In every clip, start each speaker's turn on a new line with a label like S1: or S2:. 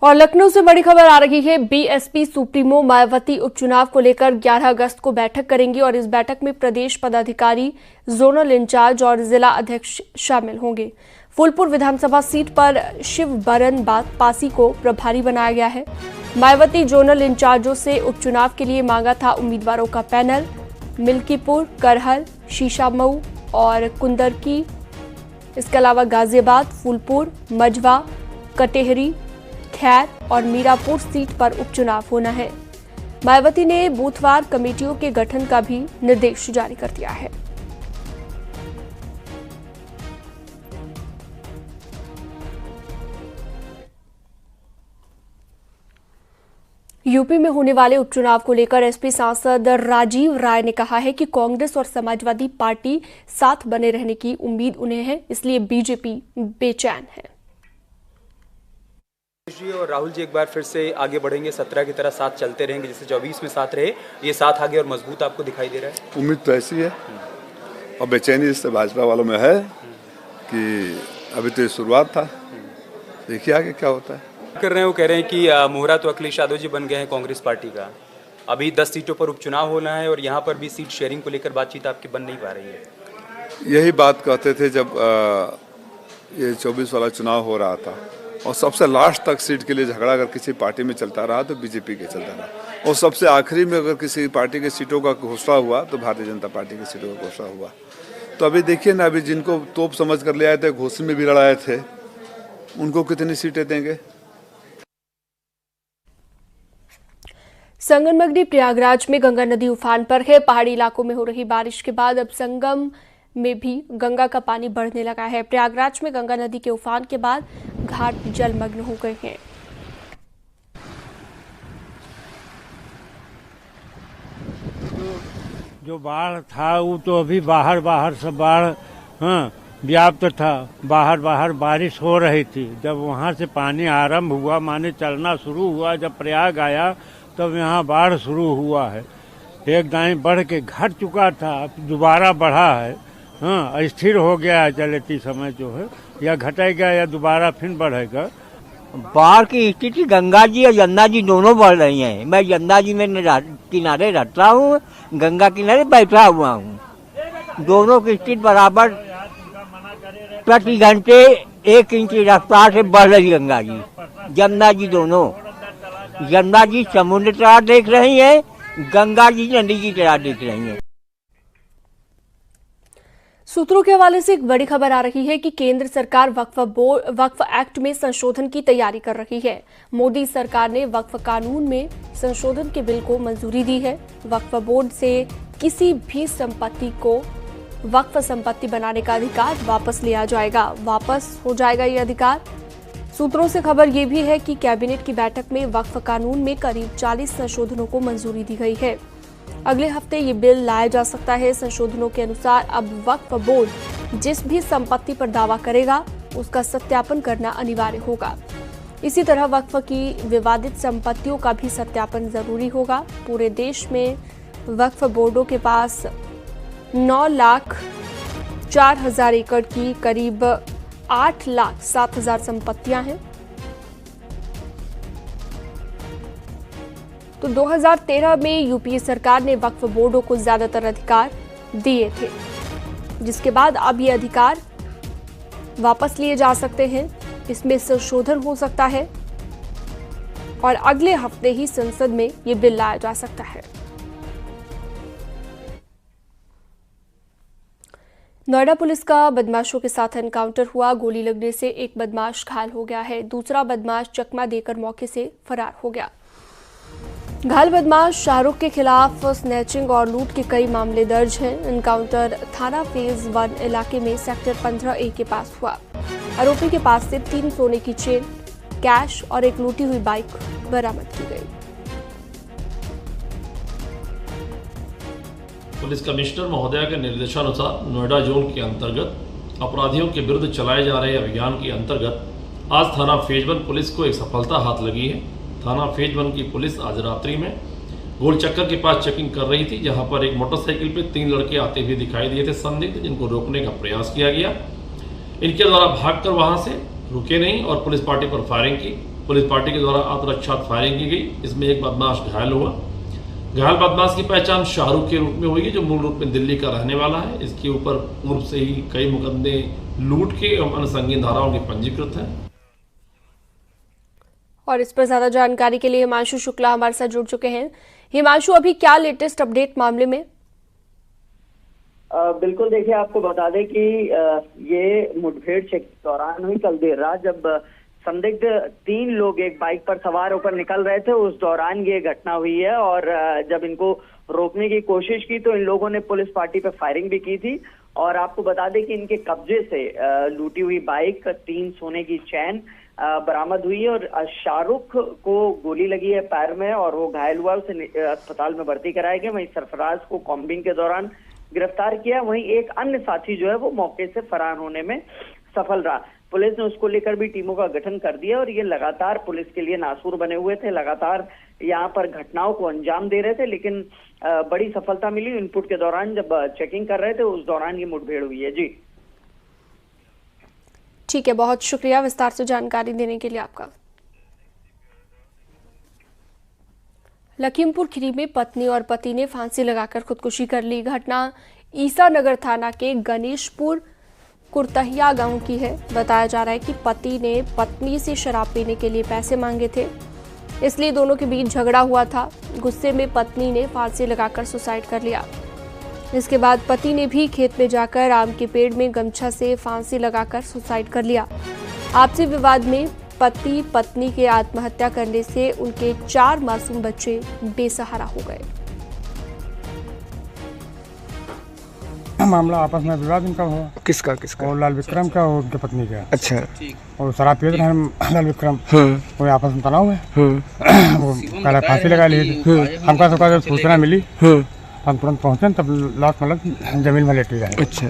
S1: और लखनऊ से बड़ी खबर आ रही है। बीएसपी सुप्रीमो मायावती उपचुनाव को लेकर 11 अगस्त को बैठक करेंगी और इस बैठक में प्रदेश पदाधिकारी, जोनल इंचार्ज और जिला अध्यक्ष शामिल होंगे। फूलपुर विधानसभा सीट पर शिव बरन पासी को प्रभारी बनाया गया है। मायावती जोनल इंचार्जों से उपचुनाव के लिए मांगा था उम्मीदवारों का पैनल। मिल्कीपुर, करहल, शीशामऊ और कुंदरकी, इसके अलावा गाजियाबाद, फूलपुर, मझवा, कटेहरी, खैर और मीरापुर सीट पर उपचुनाव होना है। मायावती ने बूथवार कमेटियों के गठन का भी निर्देश जारी कर दिया है। यूपी में होने वाले उपचुनाव को लेकर एसपी सांसद राजीव राय ने कहा है कि कांग्रेस और समाजवादी पार्टी साथ बने रहने की उम्मीद उन्हें है, इसलिए बीजेपी बेचैन है।
S2: जी और राहुल जी एक बार फिर से आगे बढ़ेंगे, 17 की तरह साथ चलते रहेंगे, जैसे 24 में साथ रहे, ये साथ आगे और मजबूत आपको दिखाई दे रहा है?
S3: उम्मीद तो ऐसी है और बेचैनी इससे भाजपा वालों में है कि अभी तो ये शुरुआत था, देखिए आगे क्या होता है।
S2: कर रहे हैं वो कह रहे हैं कि मोहरा तो अखिलेश यादव जी बन गए हैं कांग्रेस पार्टी का, अभी 10 सीटों पर उपचुनाव होना है और यहाँ पर भी सीट शेयरिंग को लेकर बातचीत आपकी बन नहीं पा रही है।
S3: यही बात कहते थे जब ये 24 वाला चुनाव हो रहा था और सबसे लास्ट तक सीट के लिए झगड़ा अगर किसी पार्टी में चलता रहा तो बीजेपी के चलता रहा और सबसे आखिरी में अगर किसी पार्टी की सीटों का घोषणा हुआ तो भारतीय जनता पार्टी की सीटों का घोषणा हुआ। तो अभी देखिए ना, अभी जिनको तोप समझ कर ले आए थे, घोषणा में भी लड़ाए थे, उनको कितनी सीटें देंगे।
S1: संगमनगरी प्रयागराज में गंगा नदी उफान पर है। पहाड़ी इलाकों में हो रही बारिश के बाद अब संगम में भी गंगा का पानी बढ़ने लगा है। प्रयागराज में गंगा नदी के उफान के बाद घाट जलमग्न हो गए हैं।
S4: जो बाढ़ था वो तो अभी बाहर सब बाढ़ व्याप्त था, बाहर बारिश हो रही थी। जब वहाँ से पानी आरंभ हुआ, माने चलना शुरू हुआ, जब प्रयाग आया तब यहाँ बाढ़ शुरू हुआ है। एक दाएं बढ़ के घट चुका था, दोबारा बढ़ा है, स्थिर हो गया है। चलती समय जो है या घटेगा या दोबारा फिर बढ़ेगा।
S5: बाढ़ की स्थिति गंगा जी और यमुना जी दोनों बढ़ रही हैं। मैं यमुना जी में किनारे रहता हूँ, गंगा किनारे बैठा हुआ हूँ। दोनों की स्थिति बराबर प्रति घंटे 1 इंच की रफ्तार से बढ़ रही गंगा जी, यमुना जी दोनों। यमुना जी समुद्र तरह देख रही है, गंगा जी नदी की तरह देख रही है।
S1: सूत्रों के हवाले से एक बड़ी खबर आ रही है कि केंद्र सरकार वक्फ एक्ट में संशोधन की तैयारी कर रही है। मोदी सरकार ने वक्फ कानून में संशोधन के बिल को मंजूरी दी है। वक्फ बोर्ड से किसी भी संपत्ति को वक्फ संपत्ति बनाने का अधिकार वापस लिया जाएगा, वापस हो जाएगा ये अधिकार। सूत्रों से खबर ये भी है कि कैबिनेट की बैठक में वक्फ कानून में करीब 40 संशोधनों को मंजूरी दी गई है। अगले हफ्ते ये बिल लाया जा सकता है। संशोधनों के अनुसार अब वक्फ बोर्ड जिस भी संपत्ति पर दावा करेगा उसका सत्यापन करना अनिवार्य होगा। इसी तरह वक्फ की विवादित संपत्तियों का भी सत्यापन जरूरी होगा। पूरे देश में वक्फ बोर्डों के पास 9,04,000 एकड़ की करीब 8,07,000 संपत्तियां हैं। तो 2013 में यूपीए सरकार ने वक्फ बोर्डों को ज्यादातर अधिकार दिए थे, जिसके बाद अब ये अधिकार वापस लिए जा सकते हैं। इसमें संशोधन हो सकता है और अगले हफ्ते ही संसद में ये बिल लाया जा सकता है। नोएडा पुलिस का बदमाशों के साथ एनकाउंटर हुआ। गोली लगने से एक बदमाश घायल हो गया है, दूसरा बदमाश चकमा देकर मौके से फरार हो गया। घायल बदमाश शाहरुख के खिलाफ स्नैचिंग और लूट के कई मामले दर्ज हैं। एनकाउंटर थाना फेज 1 इलाके में सेक्टर 15A के पास हुआ। आरोपी के पास से 3 सोने की चेन, कैश और एक लूटी हुई बाइक बरामद की गई।
S6: पुलिस कमिश्नर महोदया के निर्देशानुसार नोएडा जोन के अंतर्गत अपराधियों के विरुद्ध चलाए जा रहे अभियान के अंतर्गत आज थाना फेज 1 पुलिस को एक सफलता हाथ लगी है। थाना फेज 1 की पुलिस आज रात्रि में गोल चक्कर के पास चेकिंग कर रही थी, जहां पर एक मोटरसाइकिल पे 3 लड़के आते हुए दिखाई दिए थे संदिग्ध, जिनको रोकने का प्रयास किया गया। इनके द्वारा भागकर वहां से रुके नहीं और पुलिस पार्टी पर फायरिंग की। पुलिस पार्टी के द्वारा आत्मरक्षा फायरिंग की गई। इसमें एक बदमाश घायल हुआ। घायल बदमाश की पहचान शाहरुख के रूप में हुई है, जो मूल रूप में दिल्ली का रहने वाला है। इसके ऊपर पूर्व से ही कई मुकदमे लूट के एवं अन्य संगीन धाराओं के पंजीकृत हैं।
S1: और इस पर ज्यादा जानकारी के लिए हिमांशु शुक्ला हमारे साथ जुड़ चुके हैं। हिमांशु, अभी क्या लेटेस्ट अपडेट मामले में?
S7: बिल्कुल, देखिए आपको बता दें कि ये मुठभेड़ चेक के दौरान हुई कल देर रात, जब संदिग्ध 3 लोग एक बाइक पर सवार होकर निकल रहे थे, उस दौरान ये घटना हुई है। और जब इनको रोकने की कोशिश की तो इन लोगों ने पुलिस पार्टी पर फायरिंग भी की थी। और आपको बता दें कि इनके कब्जे से लूटी हुई बाइक, 3 सोने की चैन बरामद हुई है। और शाहरुख को गोली लगी है पैर में और वो घायल हुआ, उसे अस्पताल में भर्ती कराया गया। वहीं सरफराज को कॉम्बिंग के दौरान गिरफ्तार किया। वहीं एक अन्य साथी जो है वो मौके से फरार होने में सफल रहा। पुलिस ने उसको लेकर भी टीमों का गठन कर दिया और ये लगातार पुलिस के लिए नासूर बने हुए थे, लगातार यहाँ पर घटनाओं को अंजाम दे रहे थे। लेकिन बड़ी सफलता मिली इनपुट के दौरान, जब चेकिंग कर रहे थे उस दौरान ये मुठभेड़ हुई है। जी
S1: ठीक है, बहुत शुक्रिया विस्तार से जानकारी देने के लिए आपका। लखीमपुर खीरी में पत्नी और पति ने फांसी लगाकर खुदकुशी कर ली। घटना ईसानगर थाना के गणेशपुर कुर्तहिया गांव की है। बताया जा रहा है कि पति ने पत्नी से शराब पीने के लिए पैसे मांगे थे, इसलिए दोनों के बीच झगड़ा हुआ था। गुस्से में पत्नी ने फांसी लगाकर सुसाइड कर लिया। इसके बाद पति ने भी खेत में जाकर आम के पेड़ में गमछा से फांसी लगाकर सुसाइड कर लिया। आपसी विवाद में पति पत्नी के आत्महत्या करने से उनके 4 मासूम बच्चे बेसहारा हो गए।
S8: मामला आपस में विवाद इनका हुआ।
S9: किसका?
S8: और लाल विक्रम का और उनके पत्नी का।
S9: अच्छा।
S8: और शराब पी रहे हैं लाल विक्रम, वो आपस में तनाव है। वो पहले फांसी लगा ली थी। हमका सबका जब सूचना मिली हम तुरंत पहुंचे, तब लाश मतलब जमीन में लेटी रहे।
S9: अच्छा।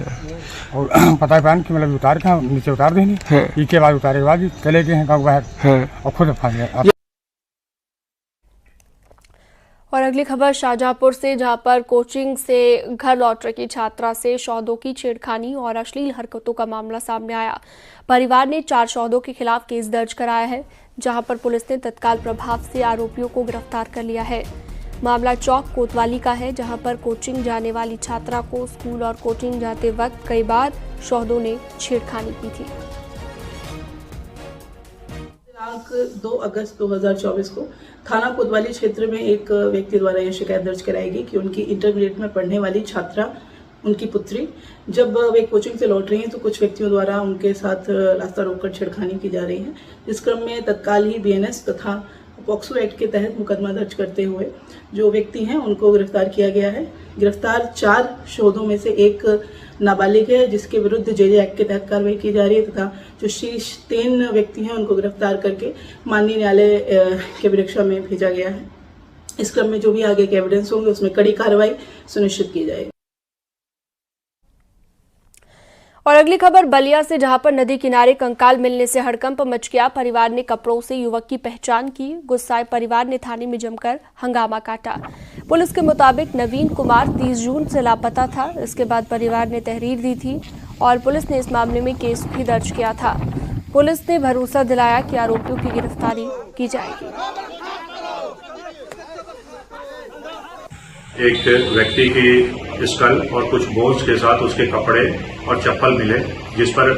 S8: और पता पान कि मतलब उतार के नीचे उतार देनी, इसके बाद उतारे के बाद चले गए हैं गाँव बाहर और खुद फांसी।
S1: और अगली खबर शाहजहांपुर से, जहां पर कोचिंग से घर लौट रही छात्रा से शौदों की छेड़खानी और अश्लील हरकतों का मामला सामने आया। परिवार ने 4 शौदों के खिलाफ केस दर्ज कराया है, जहां पर पुलिस ने तत्काल प्रभाव से आरोपियों को गिरफ्तार कर लिया है। मामला चौक कोतवाली का है, जहां पर कोचिंग जाने वाली छात्रा को स्कूल और कोचिंग जाते वक्त कई बार शौदों ने छेड़खानी की थी।
S10: दिनांक 2 अगस्त 2024 को थाना कोतवाली क्षेत्र में एक व्यक्ति द्वारा यह शिकायत दर्ज कराई गई कि उनकी इंटरमीडिएट में पढ़ने वाली छात्रा, उनकी पुत्री, जब वे कोचिंग से लौट रही हैं तो कुछ व्यक्तियों द्वारा उनके साथ रास्ता रोककर छेड़खानी की जा रही है। इस क्रम में तत्काल ही बीएनएस तथा पॉक्सो एक्ट के तहत मुकदमा दर्ज करते हुए जो व्यक्ति हैं उनको गिरफ्तार किया गया है। गिरफ्तार 4 शोधों में से एक नाबालिग है, जिसके विरुद्ध जेजे एक्ट के तहत कार्रवाई की जा रही है, तथा जो शेष 3 व्यक्ति हैं उनको गिरफ्तार करके माननीय न्यायालय के वरीक्षा में भेजा गया है। इस क्रम में जो भी आगे के एविडेंस होंगे उसमें कड़ी कार्रवाई सुनिश्चित की जाएगी।
S1: और अगली खबर बलिया से, जहां पर नदी किनारे कंकाल मिलने से हड़कंप मच गया। परिवार ने कपड़ों से युवक की पहचान की। गुस्साए परिवार ने थाने में जमकर हंगामा काटा। पुलिस के मुताबिक नवीन कुमार 30 जून से लापता था। इसके बाद परिवार ने तहरीर दी थी और पुलिस ने इस मामले में केस भी दर्ज किया था। पुलिस ने भरोसा दिलाया कि आरोपियों की गिरफ्तारी की जाएगी।
S11: एक व्यक्ति की स्कल और कुछ बोन्स के साथ उसके कपड़े और चप्पल मिले, जिस पर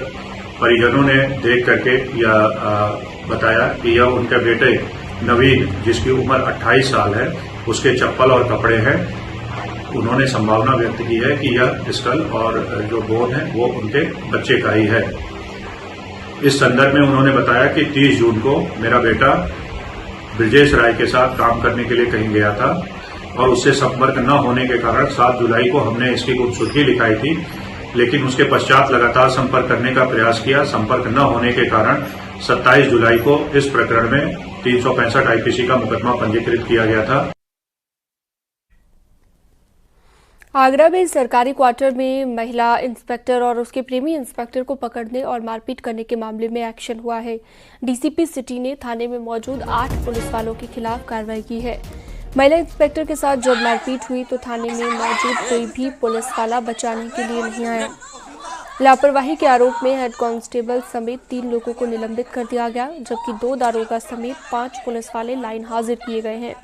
S11: परिजनों ने देख करके यह बताया कि यह उनके बेटे नवीन, जिसकी उम्र 28 साल है, उसके चप्पल और कपड़े हैं। उन्होंने संभावना व्यक्त की है कि यह स्कल और जो बोन है वो उनके बच्चे का ही है। इस संदर्भ में उन्होंने बताया कि 30 जून को मेरा बेटा ब्रजेश राय के साथ काम करने के लिए कहीं गया था और उससे संपर्क न होने के कारण 7 जुलाई को हमने इसकी गुमशुदगी लिखाई थी, लेकिन उसके पश्चात लगातार संपर्क करने का प्रयास किया। संपर्क न होने के कारण 27 जुलाई को इस प्रकरण में 365 आईपीसी का मुकदमा पंजीकृत किया गया था।
S1: आगरा में सरकारी क्वार्टर में महिला इंस्पेक्टर और उसके प्रेमी इंस्पेक्टर को पकड़ने और मारपीट करने के मामले में एक्शन हुआ है। डीसीपी सिटी ने थाने में मौजूद 8 पुलिस वालों के खिलाफ कार्रवाई की है। महिला इंस्पेक्टर के साथ जब मारपीट हुई तो थाने में मौजूद कोई भी पुलिस वाला बचाने के लिए नहीं आया। लापरवाही के आरोप में हेड कांस्टेबल समेत 3 लोगों को निलंबित कर दिया गया, जबकि 2 दारोगा समेत 5 पुलिस वाले लाइन हाजिर किए गए हैं।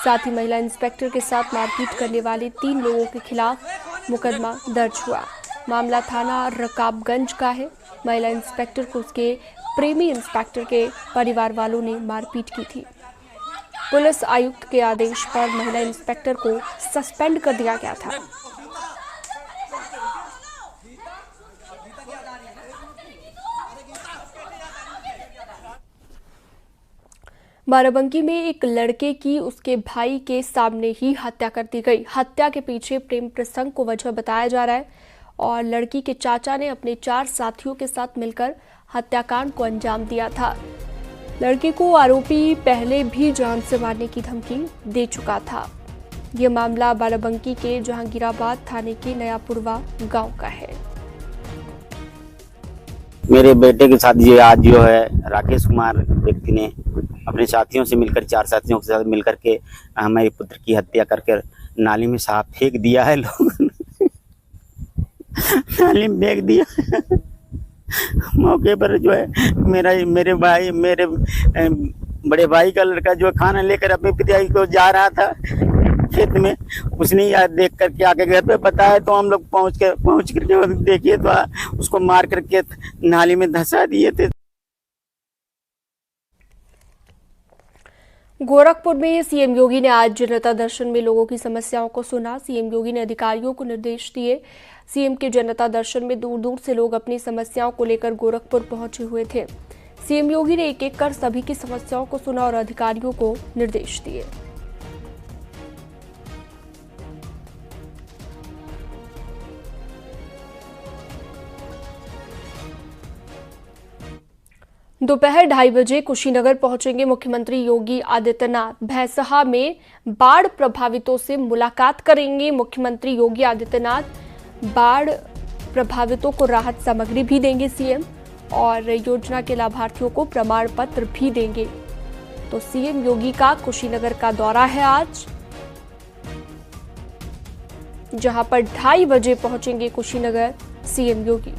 S1: साथ ही महिला इंस्पेक्टर के साथ मारपीट करने वाले 3 लोगों के खिलाफ मुकदमा दर्ज हुआ। मामला थाना रकाबगंज का है। महिला इंस्पेक्टर को उसके प्रेमी इंस्पेक्टर के परिवार वालों ने मारपीट की थी। पुलिस आयुक्त के आदेश पर महिला इंस्पेक्टर को सस्पेंड कर दिया गया था। बाराबंकी में एक लड़के की उसके भाई के सामने ही हत्या कर दी गई। हत्या के पीछे प्रेम प्रसंग को वजह बताया जा रहा है और लड़की के चाचा ने अपने 4 साथियों के साथ मिलकर हत्याकांड को अंजाम दिया था। लड़के को आरोपी पहले भी जान से मारने की धमकी दे चुका था। यह मामला बाराबंकी के जहांगीराबाद थाने के नयापुरवा गांव का है।
S9: मेरे बेटे के साथ ये आज जो है राकेश कुमार व्यक्ति ने अपने साथियों से मिलकर 4 साथियों के साथ मिलकर के हमारे पुत्र की हत्या करके नाली में साफ फेंक दिया है। लोग नाली में फेंक दिया। मौके पर जो है मेरे बड़े भाई का लड़का जो खाना लेकर अपने पिताजी को जा रहा था खेत में, उसने यार देख करके आके घर पे बताया तो हम लोग पहुंच करके देखिए तो उसको मार करके नाली में धंसा दिए थे।
S1: गोरखपुर में सीएम योगी ने आज जनता दर्शन में लोगों की समस्याओं को सुना। सीएम योगी ने अधिकारियों को निर्देश दिए। सीएम के जनता दर्शन में दूर दूर से लोग अपनी समस्याओं को लेकर गोरखपुर पहुंचे हुए थे। सीएम योगी ने एक एक कर सभी की समस्याओं को सुना और अधिकारियों को निर्देश दिए। दोपहर 2:30 बजे कुशीनगर पहुंचेंगे मुख्यमंत्री योगी आदित्यनाथ। भैंसहा में बाढ़ प्रभावितों से मुलाकात करेंगे। मुख्यमंत्री योगी आदित्यनाथ बाढ़ प्रभावितों को राहत सामग्री भी देंगे सीएम और योजना के लाभार्थियों को प्रमाण पत्र भी देंगे। तो सीएम योगी का कुशीनगर का दौरा है आज, जहां पर 2:30 बजे पहुंचेंगे कुशीनगर सीएम योगी।